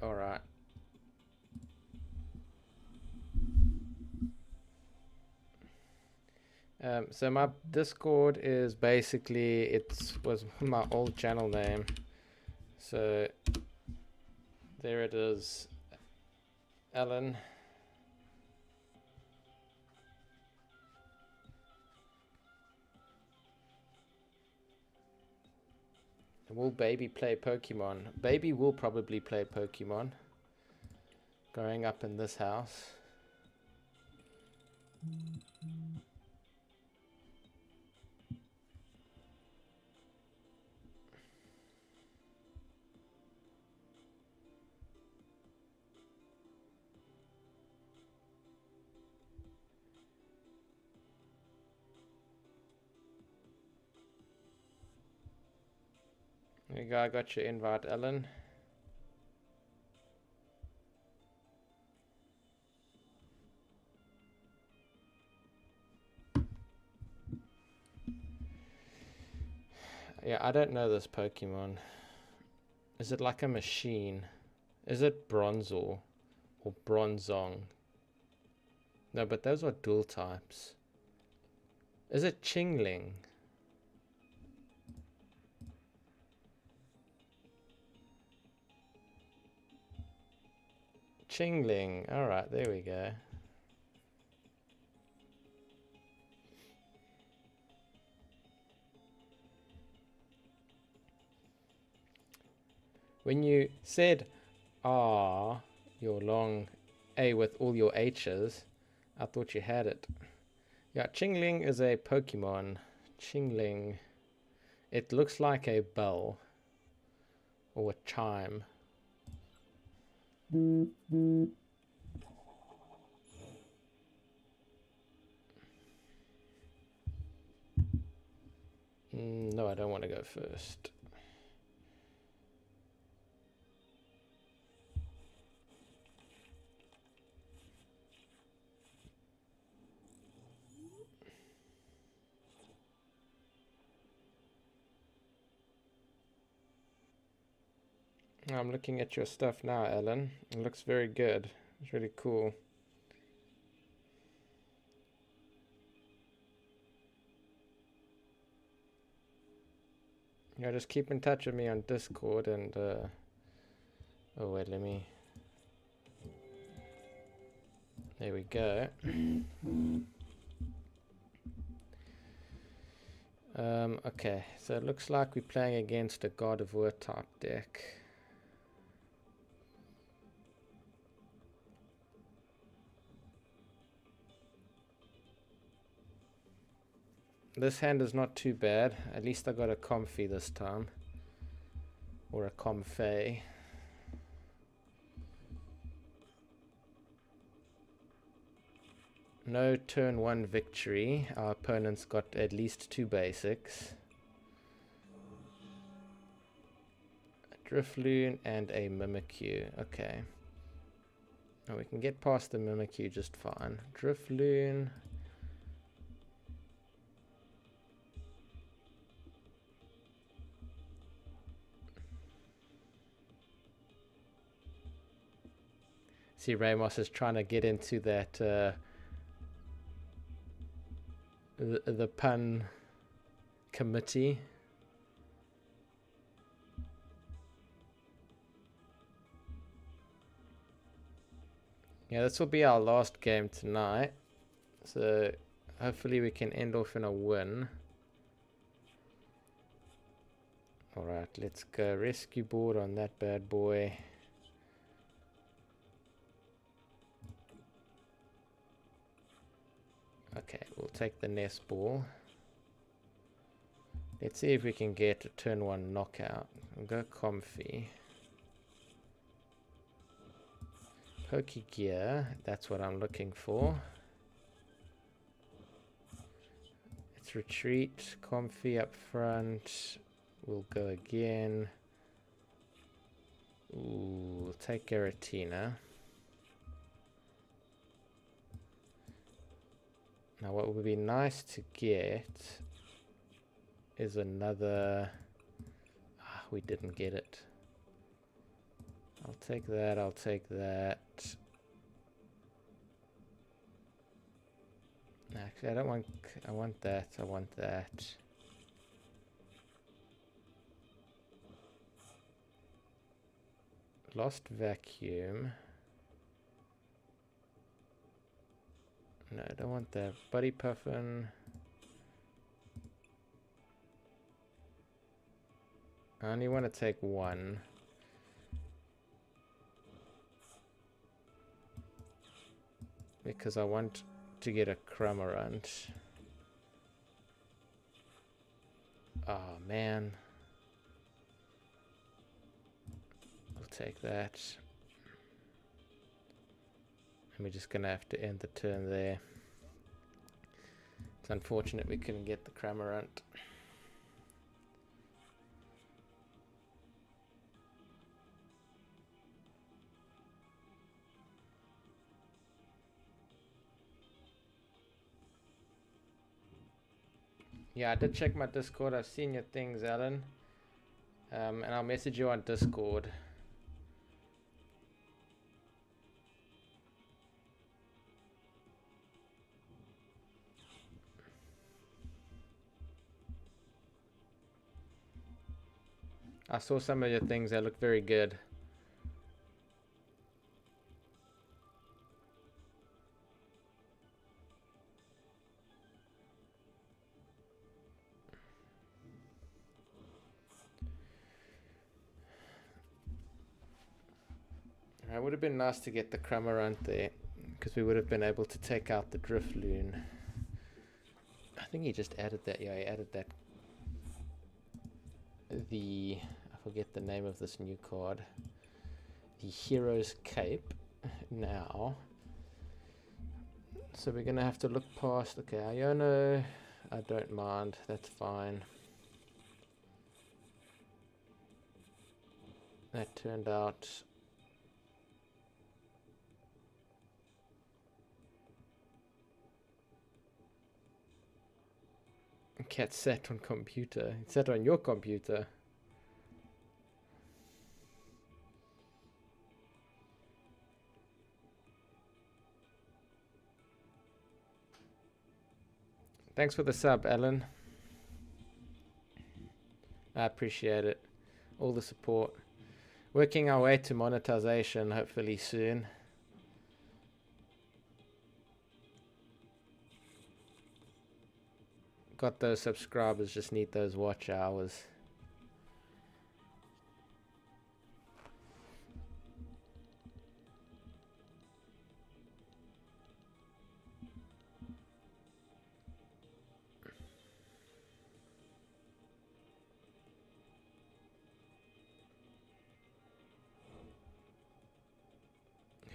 A: Alright. So my Discord is basically, it was my old channel name. So there it is, Alan. Will Baby play Pokemon? Baby will probably play Pokemon growing up in this house. There you go, I got your invite, Ellen. Yeah, I don't know this Pokemon. Is it like a machine? Is it Bronzor or Bronzong? No, but those are dual types. Is it Chingling? Chingling. Alright, there we go. When you said your long A with all your H's, I thought you had it. Yeah, Chingling is a Pokemon. Chingling. It looks like a bell or a chime. No, I don't want to go first. I'm looking at your stuff now, Ellen. It looks very good. It's really cool. Yeah, just keep in touch with me on Discord and oh wait, let me, there we go. Okay, so it looks like we're playing against a God of War type deck. This hand is not too bad. At least I got a Comfey this time. Or a Comfey. No turn 1 victory. Our opponent's got at least 2 basics. A Drifloon and a Mimikyu. Okay. Oh, we can get past the Mimikyu just fine. Drifloon. See, Ramos is trying to get into that the pun committee. Yeah, this will be our last game tonight, so hopefully we can end off in a win. Alright, let's go rescue board on that bad boy. Okay, we'll take the nest ball. Let's see if we can get a turn 1 knockout. We'll go Comfey. Pokey Gear, that's what I'm looking for. Let's retreat. Comfey up front. We'll go again. Ooh, we'll take Giratina. Now what would be nice to get is another... we didn't get it. I'll take that, I'll take that. Actually, I don't want... I want that, I want that. Lost Vacuum. No, I don't want that. Buddy Puffin. I only want to take one. Because I want to get a Cramorant. Oh man. We'll take that. And we're just gonna have to end the turn there. It's unfortunate we couldn't get the Cramorant. Yeah, I did check my Discord. I've seen your things, Alan. And I'll message you on Discord. I saw some of your things. They look very good. It would have been nice to get the Cramorant there, because we would have been able to take out the Drifloon. I think he just added that. Yeah, he added that. I forget the name of this new card. The Hero's Cape now. So we're going to have to look past... Okay, Iono, I don't mind. That's fine. That turned out... Cat sat on computer. It sat on your computer. Thanks for the sub, Alan. I appreciate it. All the support. Working our way to monetization, hopefully soon. Got those subscribers, just need those watch hours.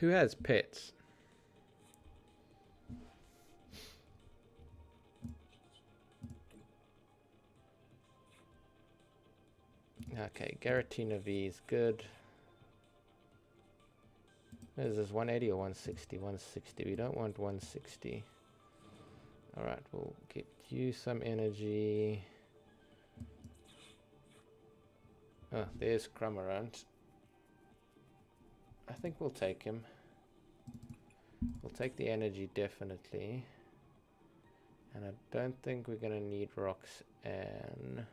A: Who has pets? Okay, Giratina V is good. Is this 180 or 160? 160. We don't want 160. Alright, we'll get you some energy. Oh, there's Cramorant. I think we'll take him. We'll take the energy, definitely. And I don't think we're going to need rocks, and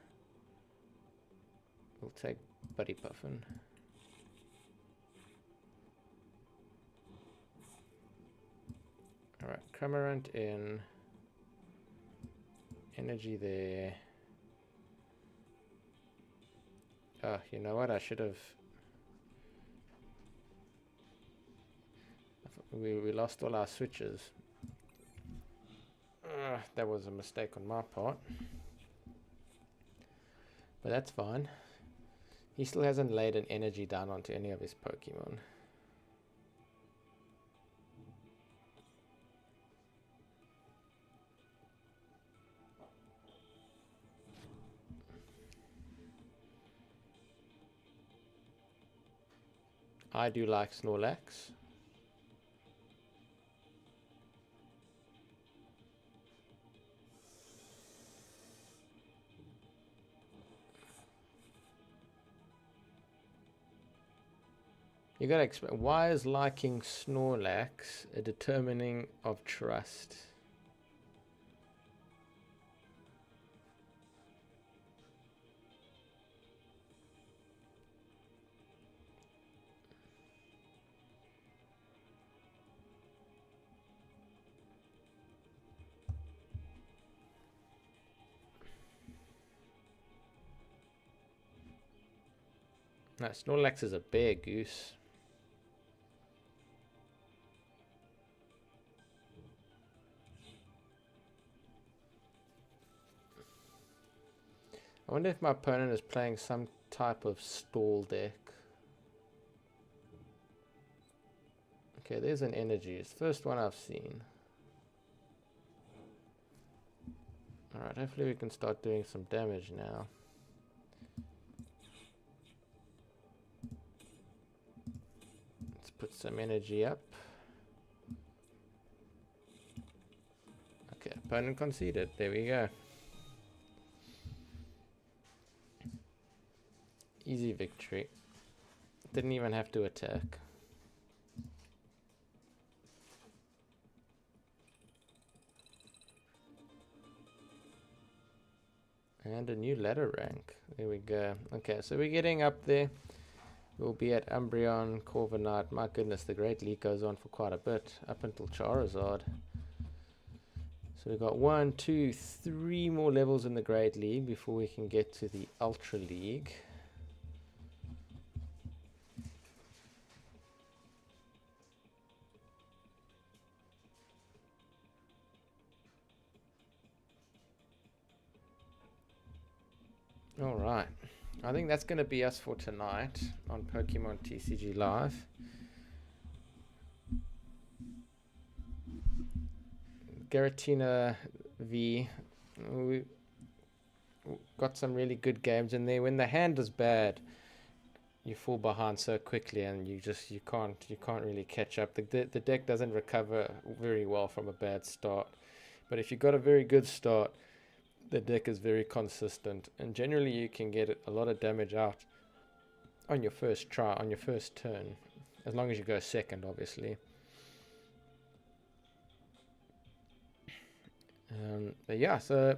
A: we'll take Buddy Puffin. Alright, Cramorant in. Energy there. Oh, you know what? I should have... We lost all our switches. That was a mistake on my part. But that's fine. He still hasn't laid an energy down onto any of his Pokemon. I do like Snorlax. You gotta explain, why is liking Snorlax a determining of trust? No, Snorlax is a bear goose. I wonder if my opponent is playing some type of stall deck. Okay, there's an energy. It's the first one I've seen. Alright, hopefully we can start doing some damage now. Let's put some energy up. Okay, opponent conceded. There we go. Easy victory. Didn't even have to attack. And a new ladder rank. There we go. Okay, so we're getting up there. We'll be at Umbreon, Corviknight. My goodness, the Great League goes on for quite a bit. Up until Charizard. So we've got 1, 2, 3 more levels in the Great League before we can get to the Ultra League. Alright, I think that's going to be us for tonight on Pokemon TCG Live. Giratina V, we got some really good games in there. When the hand is bad, you fall behind so quickly, and you can't really catch up. The deck doesn't recover very well from a bad start, but if you got a very good start, the deck is very consistent, and generally you can get a lot of damage out on your first try, on your first turn, as long as you go second, obviously. But yeah, so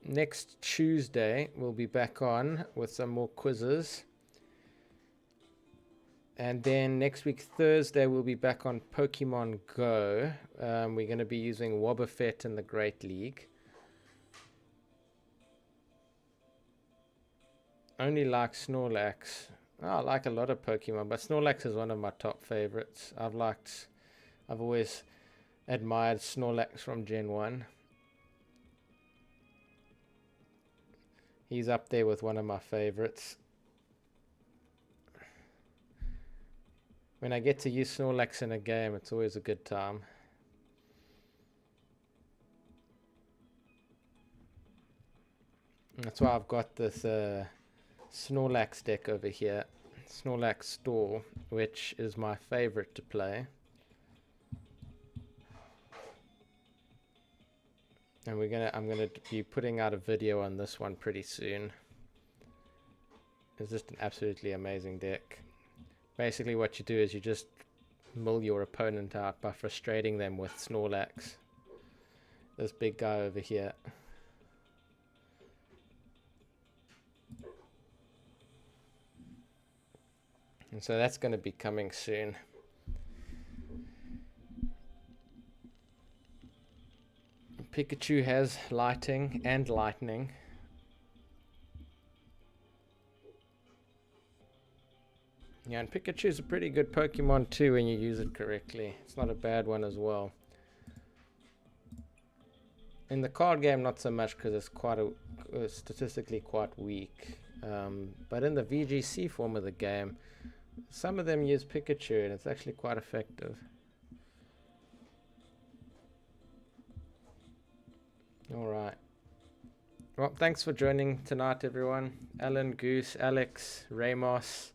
A: next Tuesday we'll be back on with some more quizzes, and then next week Thursday we'll be back on Pokemon Go. We're going to be using Wobbuffet in the Great League. Only like Snorlax. Oh, I like a lot of Pokemon, but Snorlax is one of my top favorites. I've always admired Snorlax from Gen 1. He's up there with one of my favorites. When I get to use Snorlax in a game, it's always a good time. That's why I've got this Snorlax deck over here, Snorlax Store, which is my favorite to play. And I'm gonna be putting out a video on this one pretty soon. It's just an absolutely amazing deck. Basically what you do is you just mill your opponent out by frustrating them with Snorlax. This big guy over here. And so that's going to be coming soon. Pikachu has lighting and lightning. Yeah, and Pikachu's a pretty good Pokemon too when you use it correctly. It's not a bad one as well. In the card game, not so much because it's quite statistically quite weak. But in the VGC form of the game, some of them use Pikachu and it's actually quite effective. Alright. Well, thanks for joining tonight, everyone. Alan, Goose, Alex, Ramos.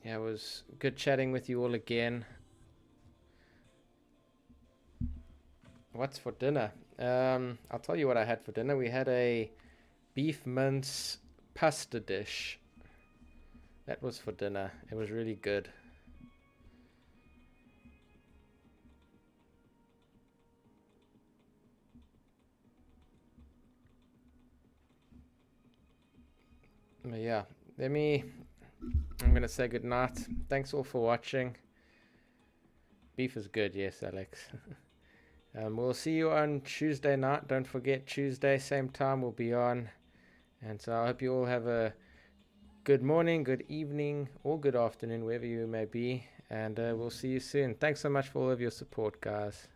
A: Yeah, it was good chatting with you all again. What's for dinner? I'll tell you what I had for dinner. We had a beef mince pasta dish. That was for dinner. It was really good. But yeah, I'm gonna say good night. Thanks all for watching. Beef is good, yes, Alex. We'll see you on Tuesday night. Don't forget, Tuesday, same time, we'll be on. And so I hope you all have a good morning, good evening, or good afternoon, wherever you may be. And we'll see you soon. Thanks so much for all of your support, guys.